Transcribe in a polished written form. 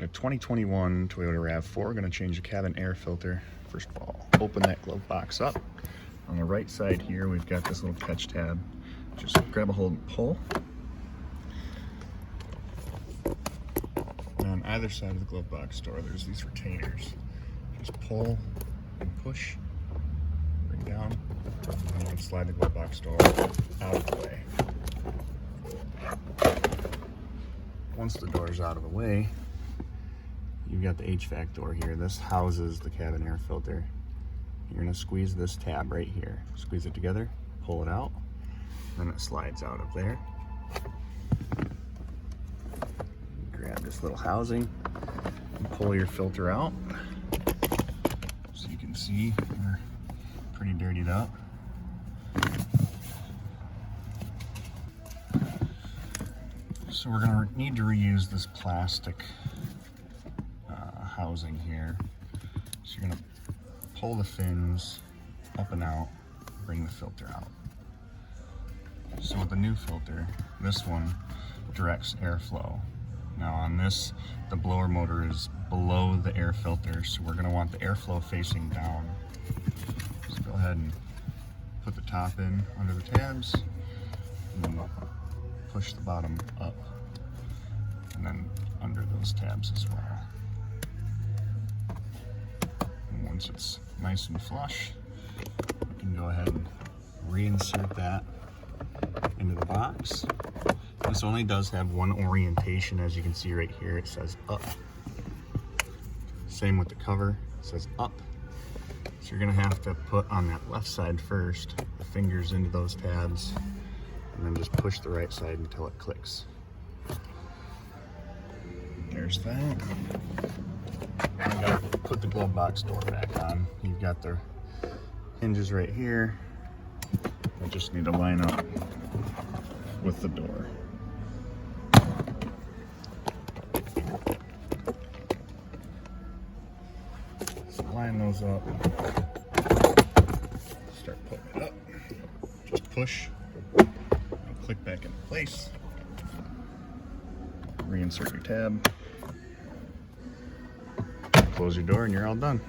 a 2021 Toyota Rav4. Going to change the cabin air filter. First of all, open that glove box up. On the right side here, we've got this little catch tab. Just grab a hold and pull. And on either side of the glove box door, there's these retainers. Just pull and push, bring down, and you can slide the glove box door out of the way. Once the door is out of the way, you've got the HVAC door here. This houses the cabin air filter. You're gonna squeeze this tab right here. Squeeze it together, pull it out, then it slides out of there. Grab this little housing and pull your filter out. So you can see we're pretty dirtied up. So we're gonna need to reuse this plastic housing here. So you're gonna pull the fins up and out, bring the filter out. So with the new filter, this one directs airflow. Now on this, the blower motor is below the air filter, so we're gonna want the airflow facing down. So go ahead and put the top in under the tabs, and then push the bottom up, and then under those tabs as well. And once it's nice and flush, you can go ahead and reinsert that into the box. This only does have one orientation, as you can see right here, it says up. Same with the cover, it says up. So you're gonna have to put on that left side first, the fingers into those tabs, and then just push the right side until it clicks. There's that. You gotta put the glove box door back on. You've got the hinges right here. They just need to line up with the door. So line those up. Start putting it up. Just push. And click back into place. Reinsert your tab. Close your door and you're all done.